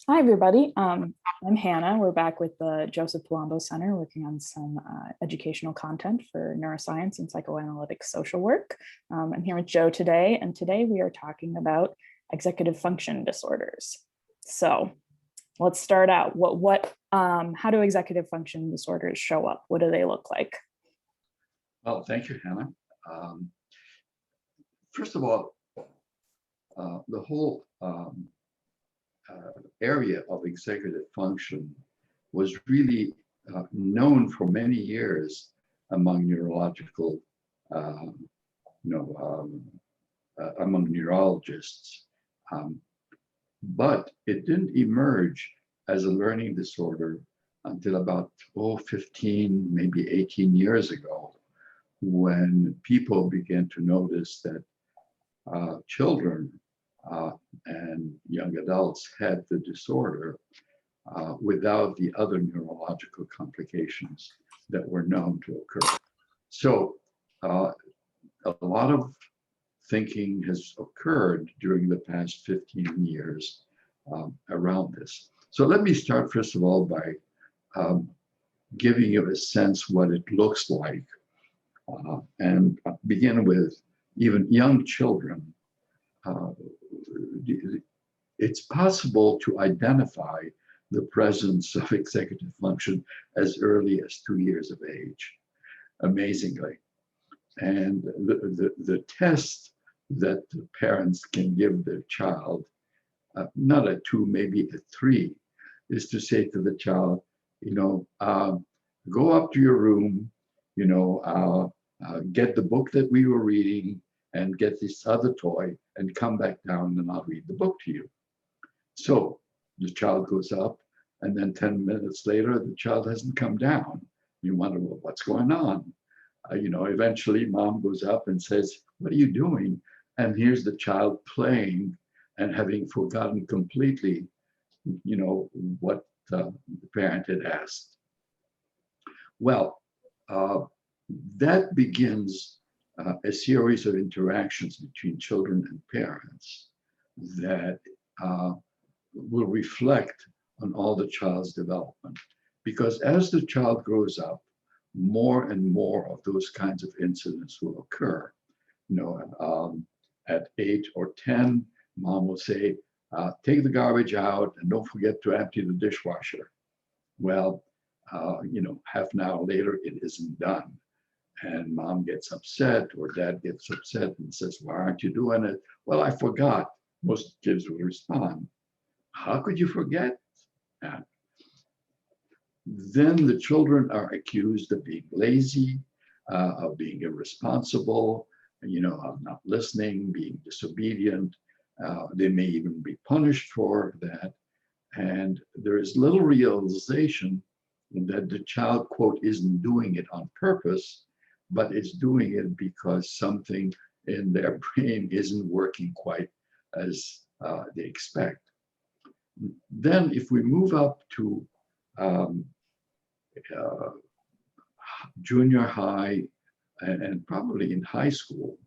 Hi, everybody. I'm Hannah. We're back with the Joseph Palombo Center working on some educational content for neuroscience and psychoanalytic social work. I'm here with Joe today, and today we are talking about executive function disorders. So let's start out. How do executive function disorders show up? What do they look like? Well, thank you, Hannah. First of all, the whole area of executive function was really known for many years among neurological, among neurologists, but it didn't emerge as a learning disorder until about 15, maybe 18 years ago, when people began to notice that children and young adults had the disorder without the other neurological complications that were known to occur. So a lot of thinking has occurred during the past 15 years around this. So let me start, first of all, by giving you a sense what it looks like and begin with even young children. It's possible to identify the presence of executive function as early as 2 years of age, amazingly. And the test that the parents can give their child, not at 2, maybe at 3, is to say to the child, go up to your room, get the book that we were reading and get this other toy and come back down and I'll read the book to you. So the child goes up and then 10 minutes later, the child hasn't come down. You wonder, well, what's going on? Eventually mom goes up and says, what are you doing? And here's the child playing and having forgotten completely, what the parent had asked. Well, that begins a series of interactions between children and parents that will reflect on all the child's development. Because as the child grows up, more and more of those kinds of incidents will occur. At 8 or 10, mom will say, take the garbage out and don't forget to empty the dishwasher. Well, half an hour later, it isn't done. And mom gets upset or dad gets upset and says, why aren't you doing it? Well, I forgot. Most kids will respond, how could you forget that? Then the children are accused of being lazy, of being irresponsible, of not listening, being disobedient. They may even be punished for that. And there is little realization that the child, quote, isn't doing it on purpose, but is doing it because something in their brain isn't working quite as they expect. Then if we move up to junior high and probably in high school,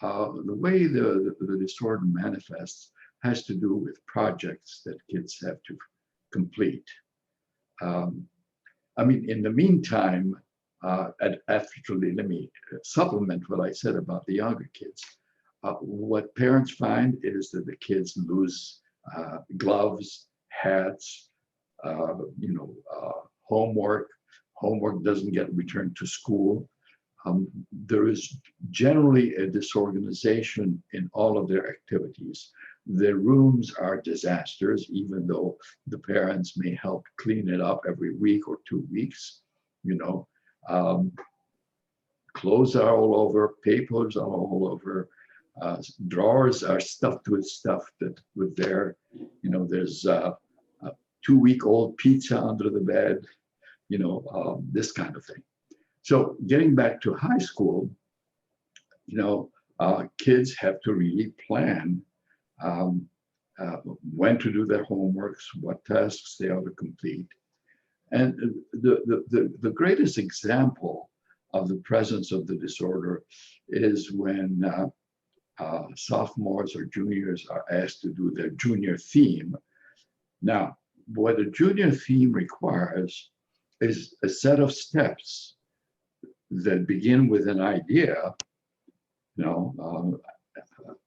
the way the disorder manifests has to do with projects that kids have to complete. In the meantime, actually, let me supplement what I said about the younger kids. What parents find is that the kids lose gloves, hats, homework. Homework doesn't get returned to school. There is generally a disorganization in all of their activities. Their rooms are disasters, even though the parents may help clean it up every week or 2 weeks. Clothes are all over, papers are all over, drawers are stuffed with stuff that with their, there's a 2-week-old pizza under the bed, this kind of thing. So getting back to high school, kids have to really plan when to do their homeworks, what tasks they ought to complete. And the greatest example of the presence of the disorder is when sophomores or juniors are asked to do their junior theme. Now, what a junior theme requires is a set of steps that begin with an idea,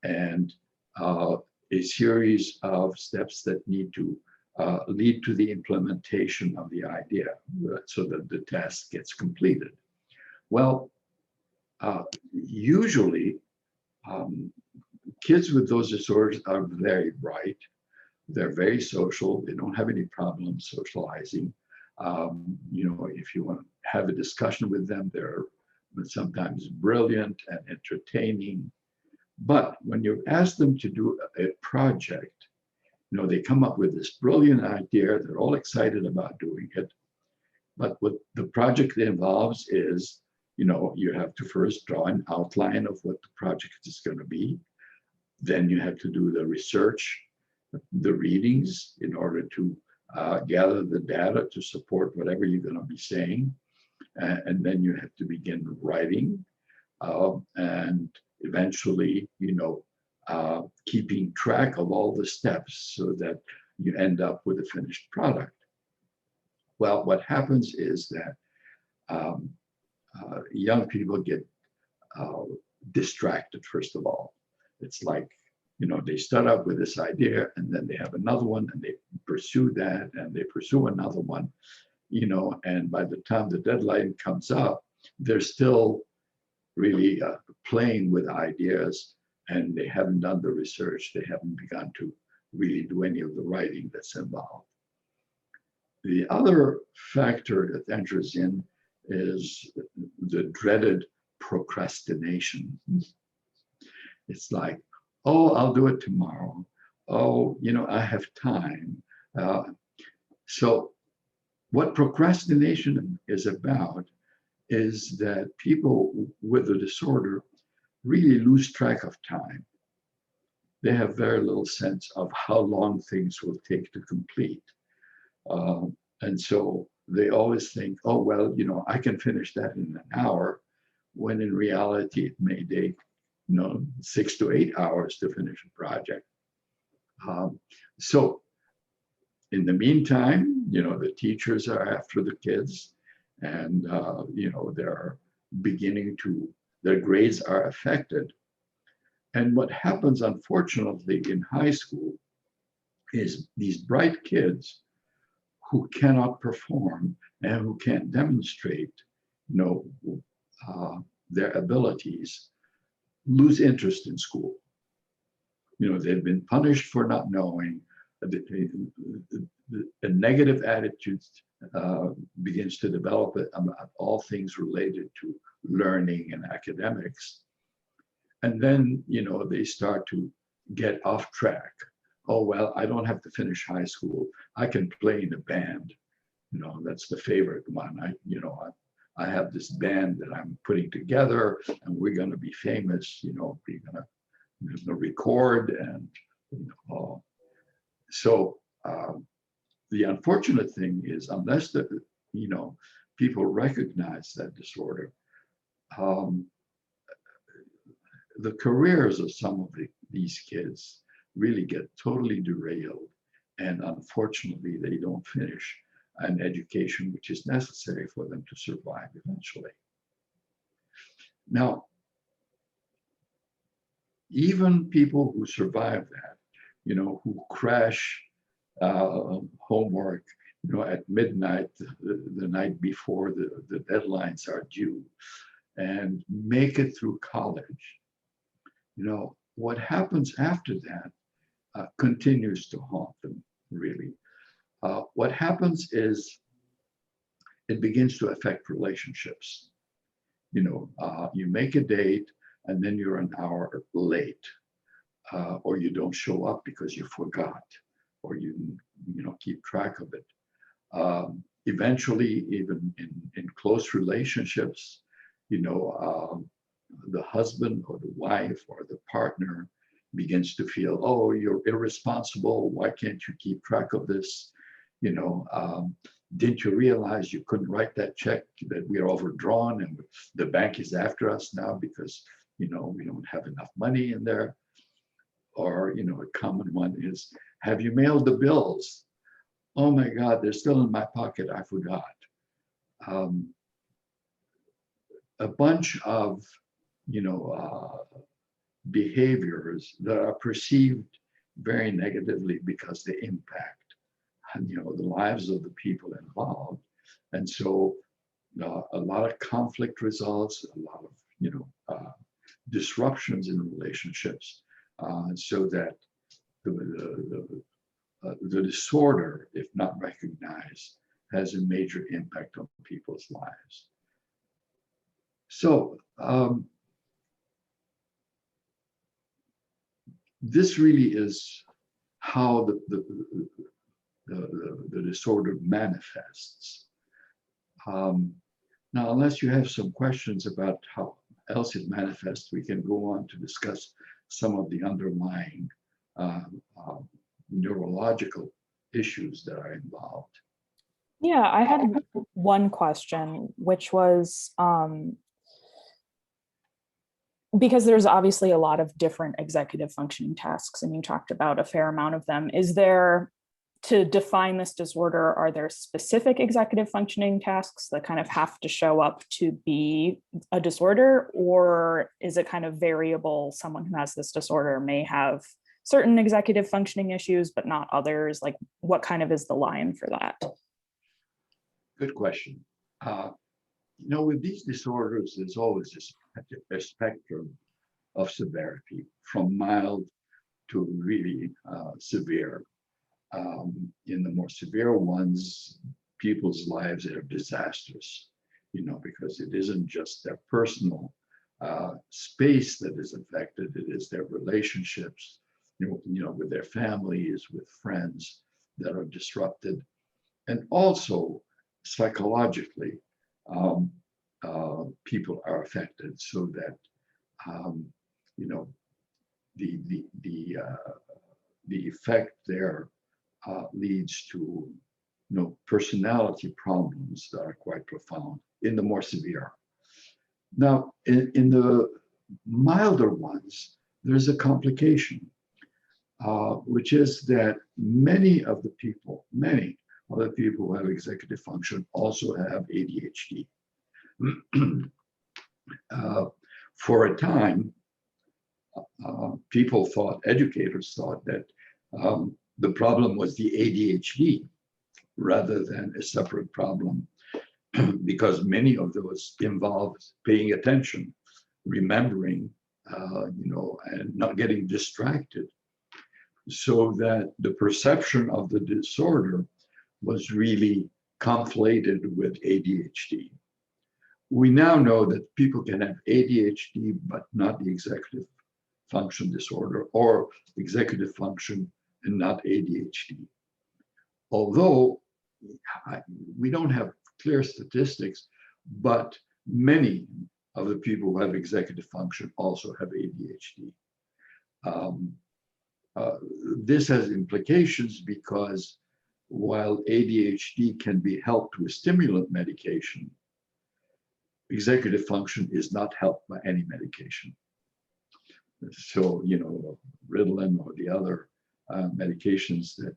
and a series of steps that need to lead to the implementation of the idea so that the task gets completed. Well, usually kids with those disorders are very bright. They're very social. They don't have any problem socializing. If you want to have a discussion with them, they're sometimes brilliant and entertaining. But when you ask them to do a project, they come up with this brilliant idea. They're all excited about doing it. But what the project involves is, you have to first draw an outline of what the project is going to be. Then you have to do the research, the readings in order to gather the data to support whatever you're going to be saying. And then you have to begin writing and eventually, keeping track of all the steps so that you end up with a finished product. Well, what happens is that young people get distracted, first of all. It's like, they start out with this idea and then they have another one and they pursue that and they pursue another one, and by the time the deadline comes up, they're still really playing with ideas and they haven't done the research. They haven't begun to really do any of the writing that's involved. The other factor that enters in is the dreaded procrastination. It's like, oh, I'll do it tomorrow. Oh, I have time. So what procrastination is about is that people with the disorder really lose track of time. They have very little sense of how long things will take to complete. And so they always think, oh, well, I can finish that in an hour, when in reality, it may take, 6 to 8 hours to finish a project. So in the meantime, the teachers are after the kids and, they're beginning to, their grades are affected. And what happens, unfortunately, in high school is these bright kids who cannot perform and who can't demonstrate, their abilities lose interest in school. They've been punished for not knowing. A negative attitude begins to develop about all things related to learning and academics. And then, they start to get off track. Oh, well, I don't have to finish high school. I can play in a band. That's the favorite one. I have this band that I'm putting together and we're going to be famous, we're going to record and, so the unfortunate thing is, unless people recognize that disorder, the careers of some of these kids really get totally derailed, and unfortunately they don't finish an education which is necessary for them to survive eventually. Now, even people who survive that, who crash homework, at midnight, the night before the deadlines are due, and make it through college, what happens after that continues to haunt them, really. What happens is it begins to affect relationships. You make a date and then you're an hour late, or you don't show up because you forgot, or you keep track of it. Eventually, even in close relationships, the husband or the wife or the partner begins to feel, oh, you're irresponsible. Why can't you keep track of this? Didn't you realize you couldn't write that check, that we're overdrawn and the bank is after us now because, we don't have enough money in there? Or, a common one is, have you mailed the bills? Oh my God, they're still in my pocket. I forgot. Um, a bunch of, behaviors that are perceived very negatively because they impact, the lives of the people involved. And so a lot of conflict results, a lot of, disruptions in relationships, so that the disorder, if not recognized, has a major impact on people's lives. So this really is how the disorder manifests. Now, unless you have some questions about how else it manifests, we can go on to discuss some of the underlying neurological issues that are involved. Yeah, I had one question, which was because there's obviously a lot of different executive functioning tasks, and you talked about a fair amount of them. Is there, to define this disorder, are there specific executive functioning tasks that kind of have to show up to be a disorder, or is it kind of variable? Someone who has this disorder may have certain executive functioning issues, but not others. Like, what kind of is the line for that? Good question. With these disorders, there's always a spectrum of severity, from mild to really severe. In the more severe ones, people's lives are disastrous, because it isn't just their personal space that is affected, it is their relationships, with their families, with friends that are disrupted. And also psychologically, people are affected, so that the effect there leads to personality problems that are quite profound in the more severe. Now, in the milder ones, there's a complication, which is that many of the people who have executive function also have ADHD. For a time, educators thought that the problem was the ADHD rather than a separate problem, because many of those involved paying attention, remembering, and not getting distracted, so that the perception of the disorder was really conflated with ADHD. We now know that people can have ADHD, but not the executive function disorder, or executive function and not ADHD. Although we don't have clear statistics, but many of the people who have executive function also have ADHD. This has implications because while ADHD can be helped with stimulant medication, executive function is not helped by any medication. So, Ritalin or the other medications that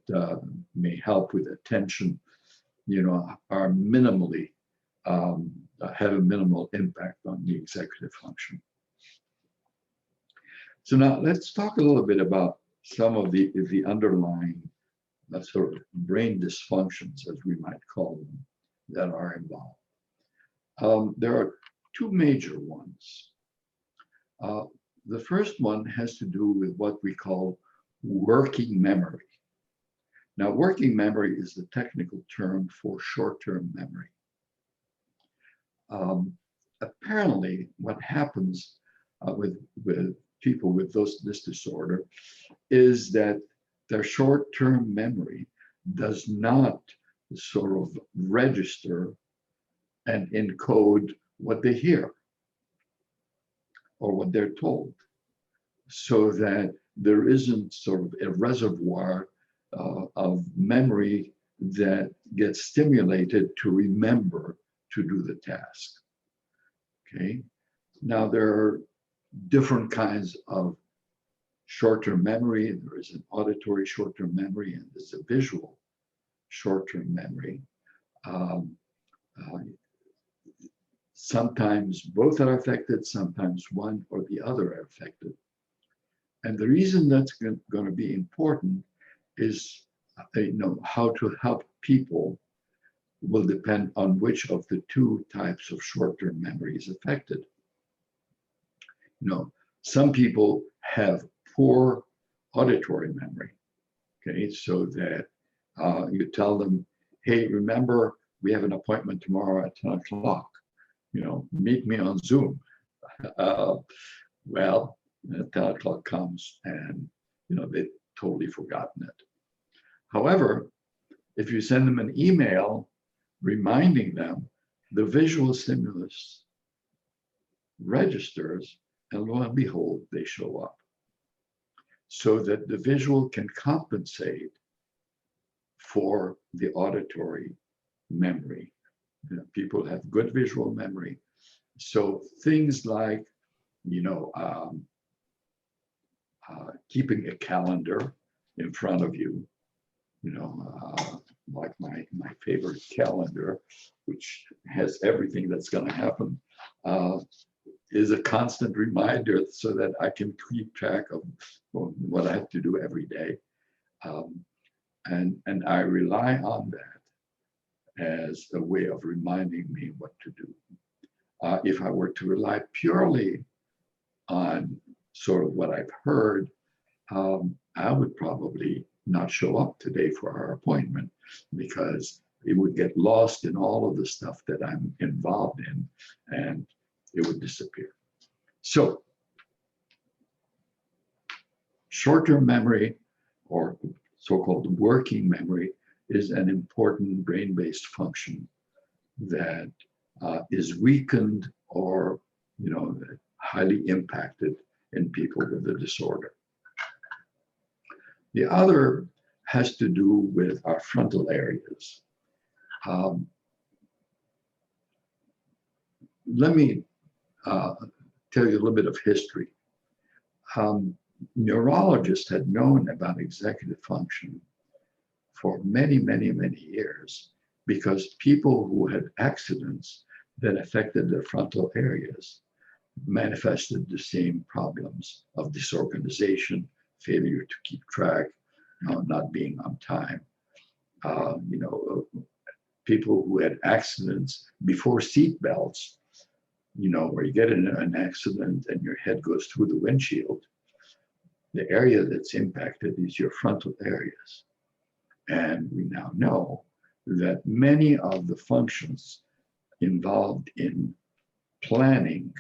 may help with attention, are minimally, have a minimal impact on the executive function. So now let's talk a little bit about some of the underlying sort of brain dysfunctions, as we might call them, that are involved. There are two major ones. The first one has to do with what we call working memory. Now, working memory is the technical term for short-term memory. Apparently, what happens with people with this disorder is that their short-term memory does not sort of register and encode what they hear or what they're told, so that there isn't sort of a reservoir of memory that gets stimulated to remember to do the task. Okay. Now, there are different kinds of short-term memory. There is an auditory short-term memory, and there's a visual short-term memory. Um, uh, Sometimes both are affected, sometimes one or the other are affected. And the reason that's going to be important is, how to help people will depend on which of the two types of short-term memory is affected. Some people have poor auditory memory, okay? So that you tell them, hey, remember, we have an appointment tomorrow at 10 o'clock, meet me on Zoom. Well, 10 o'clock comes and, they've totally forgotten it. However, if you send them an email reminding them, the visual stimulus registers, and lo and behold, they show up. So that the visual can compensate for the auditory memory. People have good visual memory. So things like, keeping a calendar in front of you, like my favorite calendar, which has everything that's going to happen, is a constant reminder so that I can keep track of what I have to do every day. And I rely on that as a way of reminding me what to do. If I were to rely purely on sort of what I've heard, I would probably not show up today for our appointment because it would get lost in all of the stuff that I'm involved in and it would disappear. So short-term memory, or so-called working memory, is an important brain-based function that is weakened or highly impacted in people with the disorder. The other has to do with our frontal areas. Let me tell you a little bit of history. Neurologists had known about executive function for many, many, many years because people who had accidents that affected their frontal areas manifested the same problems of disorganization, failure to keep track, not being on time. People who had accidents before seat belts, where you get in an accident and your head goes through the windshield, the area that's impacted is your frontal areas. And we now know that many of the functions involved in planning,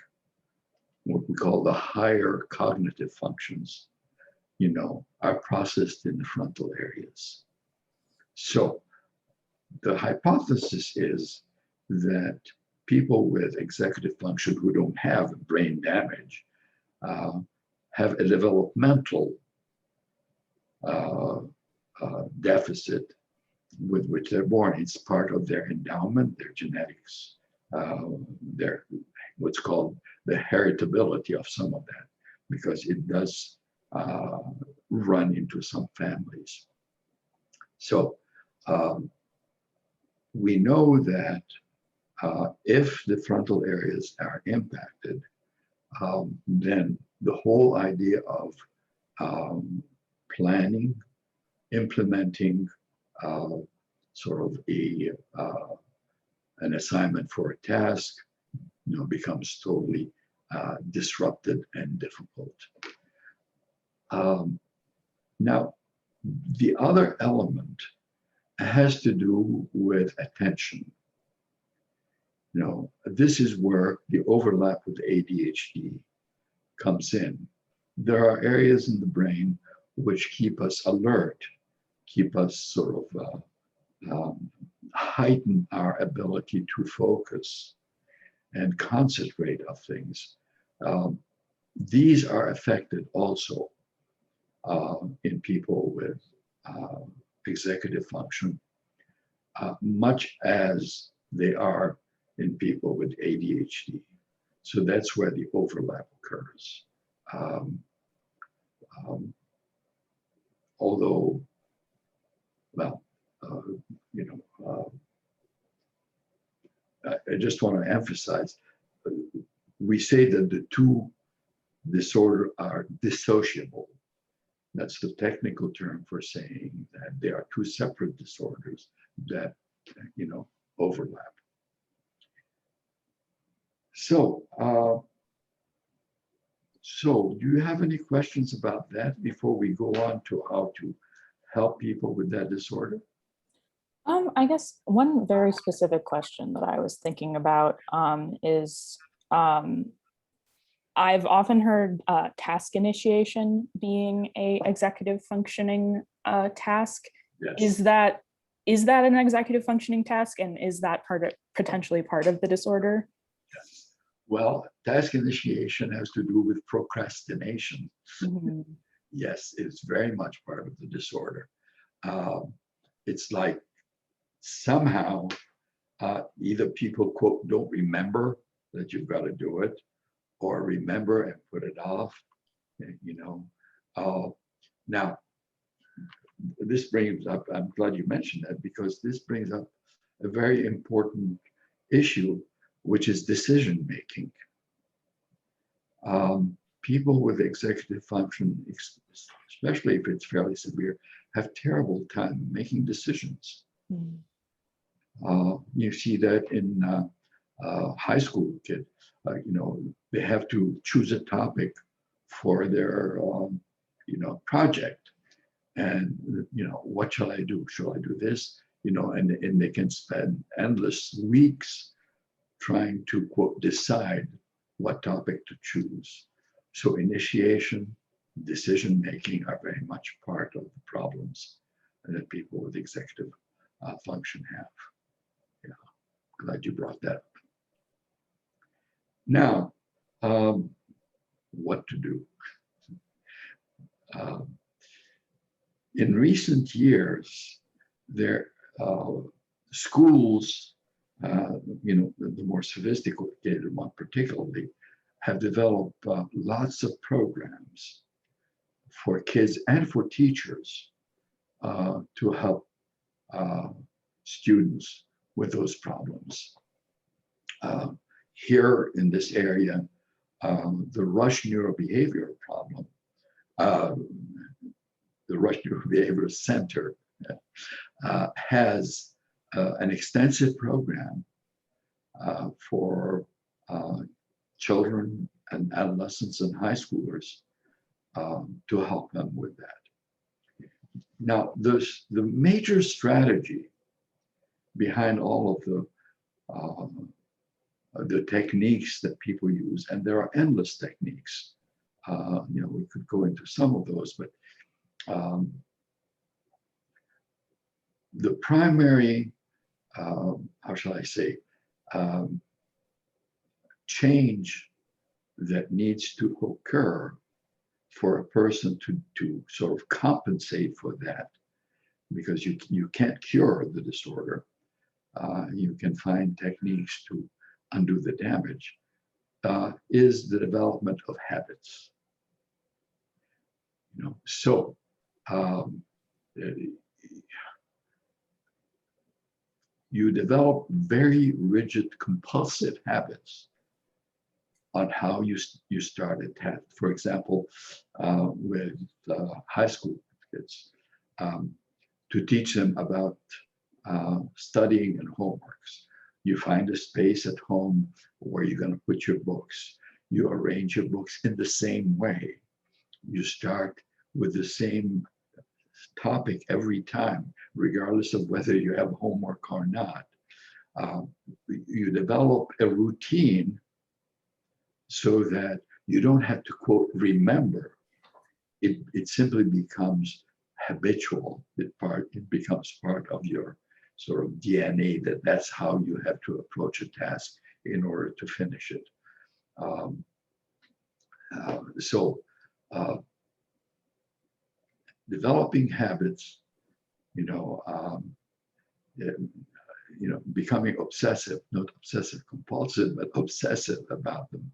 what we call the higher cognitive functions, are processed in the frontal areas. So the hypothesis is that people with executive function who don't have brain damage have a developmental deficit with which they're born. It's part of their endowment, their genetics, their what's called the heritability of some of that, because it does run into some families. So we know that if the frontal areas are impacted, then the whole idea of planning, implementing sort of an assignment for a task, becomes totally disrupted and difficult. Now, the other element has to do with attention. This is where the overlap with ADHD comes in. There are areas in the brain which keep us alert, keep us sort of heighten our ability to focus and concentrate on things. These are affected also in people with executive function, much as they are in people with ADHD. So that's where the overlap occurs. Although, well, you know, I just want to emphasize, we say that the two disorders are dissociable. That's the technical term for saying that they are two separate disorders that, overlap. So, do you have any questions about that before we go on to how to help people with that disorder? I guess one very specific question that I was thinking about is I've often heard task initiation being a executive functioning task. Yes. Is that an executive functioning task, and is that potentially part of the disorder? Yes. Well, task initiation has to do with procrastination. Mm-hmm. Yes, it's very much part of the disorder. It's like somehow either people, quote, don't remember that you've got to do it, or remember and put it off, Now, this brings up, I'm glad you mentioned that, because this brings up a very important issue, which is decision making. People with executive function, especially if it's fairly severe, have terrible time making decisions. You see that in high school kid. They have to choose a topic for their, project. And, what shall I do? Shall I do this? And they can spend endless weeks trying to, quote, decide what topic to choose. So initiation, decision-making are very much part of the problems that people with executive function have. Glad you brought that up. Now, what to do? In recent years, schools, the more sophisticated one particularly, have developed lots of programs for kids and for teachers to help students with those problems. Here in this area, the Rush Neurobehavioral problem, the Rush Neurobehavioral Center has an extensive program for children and adolescents and high schoolers to help them with that. Now, the major strategy behind all of the techniques that people use, and there are endless techniques. We could go into some of those, but the primary, how shall I say, change that needs to occur for a person to sort of compensate for that, because you can't cure the disorder. You can find techniques to undo the damage, is the development of habits. So you develop very rigid, compulsive habits on how you start a task. For example, with high school kids, to teach them about studying and homeworks. You find a space at home where you're going to put your books. You arrange your books in the same way. You start with the same topic every time, regardless of whether you have homework or not. You develop a routine so that you don't have to, quote, remember. It simply becomes habitual. It becomes part of your sort of DNA, that's how you have to approach a task in order to finish it. Developing habits, becoming obsessive, not obsessive compulsive, but obsessive about them,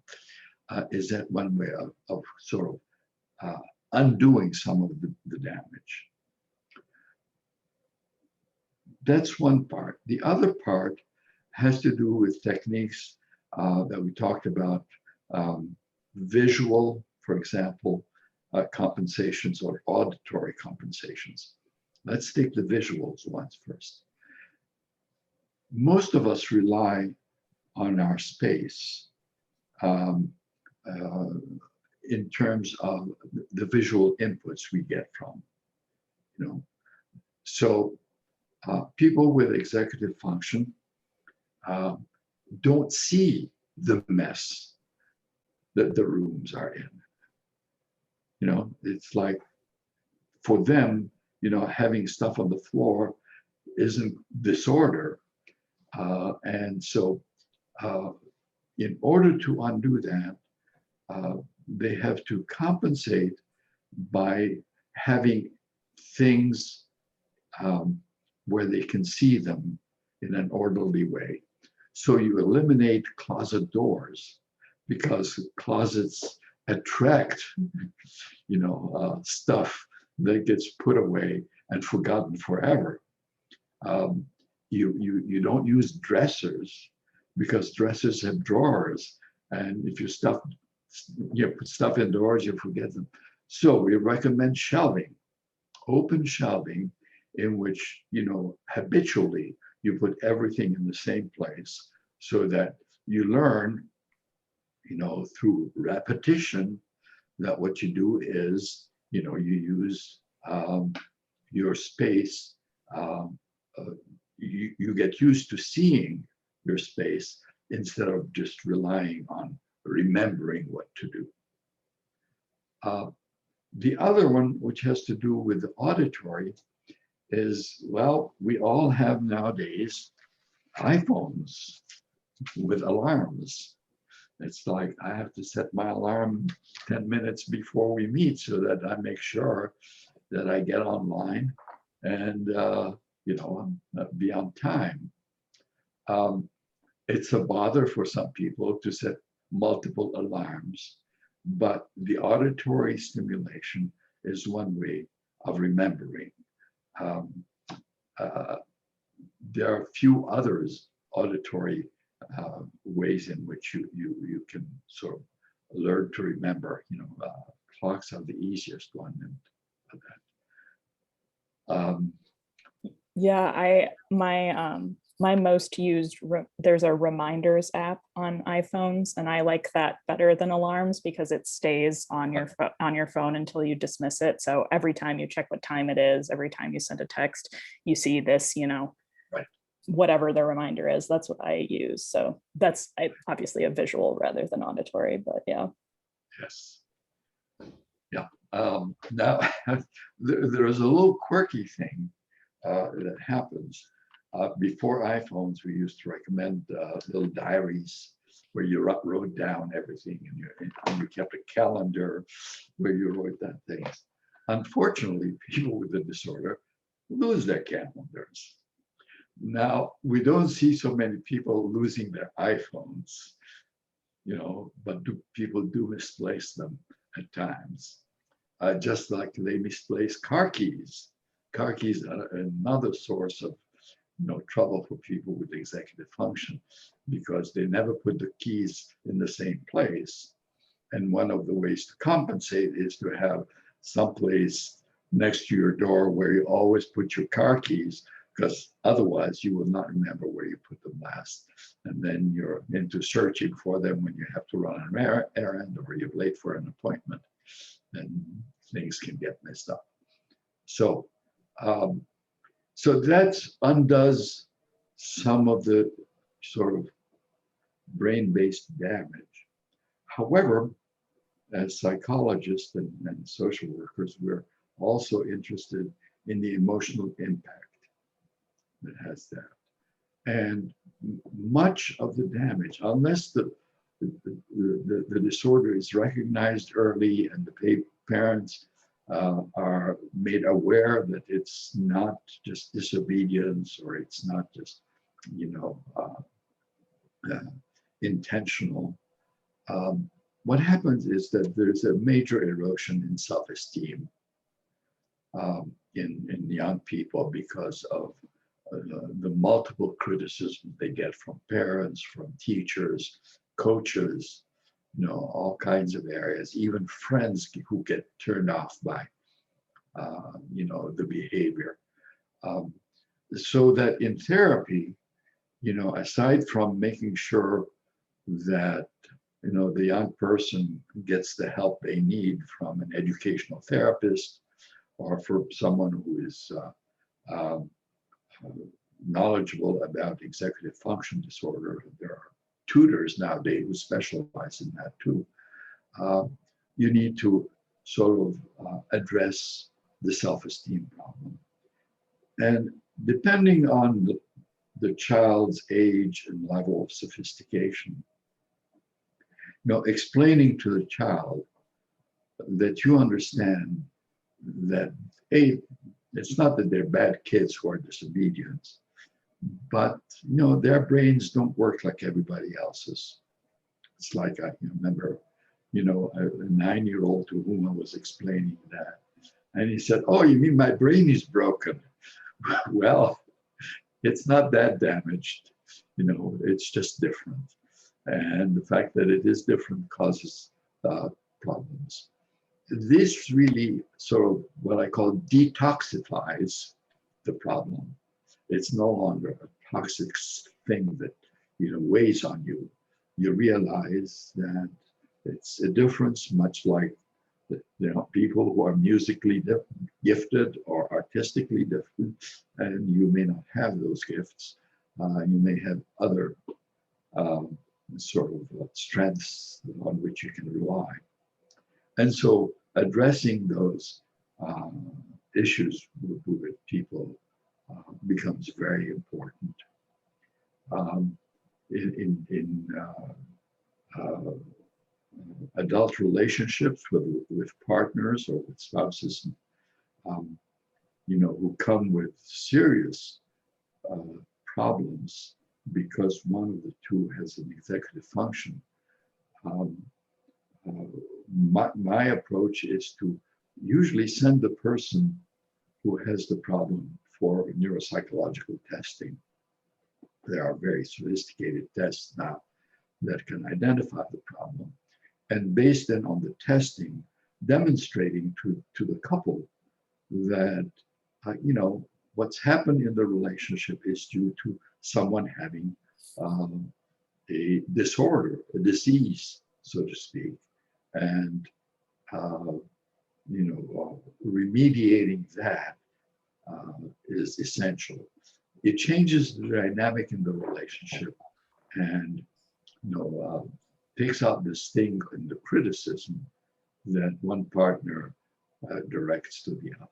is that one way of sort of undoing some of the damage. that's one part. The other part has to do with techniques that we talked about, visual, for example, compensations or auditory compensations. Let's take the visuals ones first. Most of us rely on our space in terms of the visual inputs we get from, you know. So people with executive function don't see the mess that the rooms are in. You know, it's like for them, you know, having stuff on the floor isn't disorder. And so in order to undo that, they have to compensate by having things where they can see them in an orderly way. So you eliminate closet doors because closets attract, you know, stuff that gets put away and forgotten forever. You don't use dressers because dressers have drawers, and if you put stuff indoors, you forget them. So we recommend shelving, open shelving, in which, you know, habitually you put everything in the same place, so that you learn, you know, through repetition, that what you do is, you know, you use your space. You get used to seeing your space instead of just relying on remembering what to do. The other one, which has to do with the auditory, is, well, we all have nowadays iPhones with alarms. It's like I have to set my alarm 10 minutes before we meet so that I make sure that I get online and you know, be on time. It's a bother for some people to set multiple alarms, but the auditory stimulation is one way of remembering. There are a few others auditory ways in which you can sort of learn to remember. You know, clocks are the easiest one, and that. Yeah, my most used, there's a reminders app on iPhones, and I like that better than alarms because it stays on your phone until you dismiss it. So every time you check what time it is, every time you send a text, you see this, you know, right, whatever the reminder is. That's what I use. So that's obviously a visual rather than auditory, but yeah. Yes. Yeah. Now there is a little quirky thing that happens. Before iPhones, we used to recommend little diaries where you wrote down everything, and you kept a calendar where you wrote down things. Unfortunately, people with the disorder lose their calendars. Now, we don't see so many people losing their iPhones, you know, but people do misplace them at times. Just like they misplace car keys. Car keys are another source of, you know, trouble for people with executive function because they never put the keys in the same place. And one of the ways to compensate is to have someplace next to your door where you always put your car keys, because otherwise you will not remember where you put them last. And then you're into searching for them when you have to run an errand or you're late for an appointment, and things can get messed up. So, so that undoes some of the sort of brain-based damage. However, as psychologists and social workers, we're also interested in the emotional impact that has that. And much of the damage, unless the disorder is recognized early and the parents are made aware that it's not just disobedience, or it's not just, you know, intentional. What happens is that there's a major erosion in self-esteem in young people because of the multiple criticisms they get from parents, from teachers, coaches, all kinds of areas, even friends who get turned off by, the behavior. So that in therapy, aside from making sure that, the young person gets the help they need from an educational therapist or for someone who is knowledgeable about executive function disorder. There are tutors nowadays who specialize in that too. You need to sort of address the self-esteem problem. And depending on the child's age and level of sophistication, explaining to the child that you understand that, A, it's not that they're bad kids who are disobedient, but their brains don't work like everybody else's. It's like I remember, a 9-year-old to whom I was explaining that, and he said, "Oh, you mean my brain is broken?" Well, it's not that damaged, it's just different, and the fact that it is different causes problems. This really sort of what I call detoxifies the problem. It's no longer a toxic thing that weighs on you. You realize that it's a difference, much like people who are musically gifted or artistically gifted, and you may not have those gifts. You may have other sort of strengths on which you can rely. And so addressing those issues with people becomes very important. In adult relationships with partners or with spouses, who come with serious problems because one of the two has an executive function. My approach is to usually send the person who has the problem for neuropsychological testing. There are very sophisticated tests now that can identify the problem. And based then on the testing, demonstrating to the couple that, what's happened in the relationship is due to someone having a disorder, a disease, so to speak. And, remediating that is essential. It changes the dynamic in the relationship and, takes out the sting and the criticism that one partner directs to the other.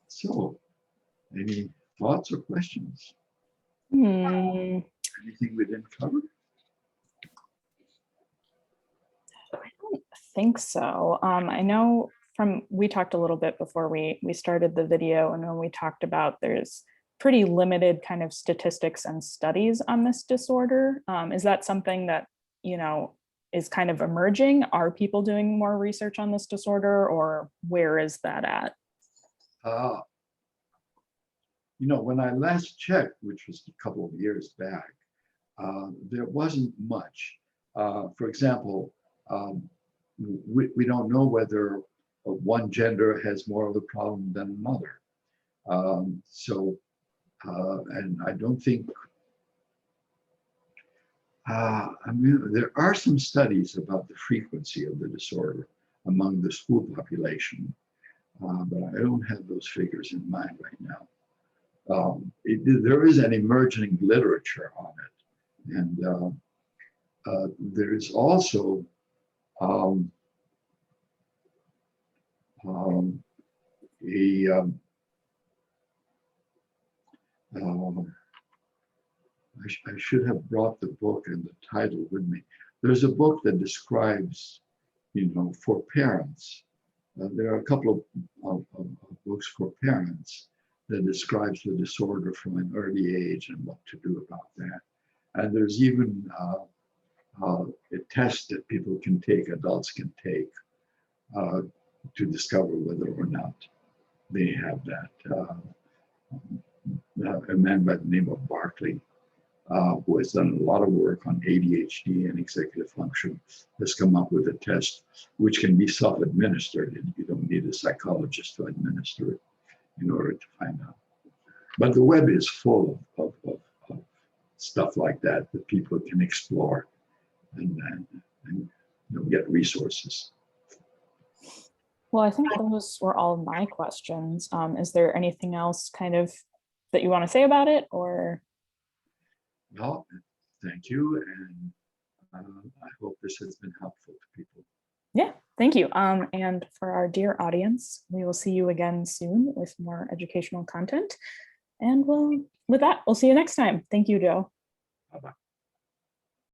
So, any thoughts or questions? Anything we didn't cover? I don't think so. I know we talked a little bit before we started the video, and when we talked about there's pretty limited kind of statistics and studies on this disorder. Is that something that, is kind of emerging? Are people doing more research on this disorder, or where is that at? When I last checked, which was a couple of years back, there wasn't much. For example, we don't know whether one gender has more of a problem than another. And I don't think, there are some studies about the frequency of the disorder among the school population, but I don't have those figures in mind right now. There is an emerging literature on it. And there is also I should have brought the book and the title with me. There's a book that describes, for parents. There are a couple of books for parents that describes the disorder from an early age and what to do about that. And there's even a test that people can take, adults can take, to discover whether or not they have that. a man by the name of Barkley, who has done a lot of work on ADHD and executive function, has come up with a test which can be self-administered, and you don't need a psychologist to administer it in order to find out. But the web is full of stuff like that that people can explore and get resources. Well, I think those were all my questions. Is there anything else kind of that you want to say about it, or? Well, thank you, and I hope this has been helpful to people. Yeah, thank you. And for our dear audience, we will see you again soon with more educational content. And with that, we'll see you next time. Thank you, Joe.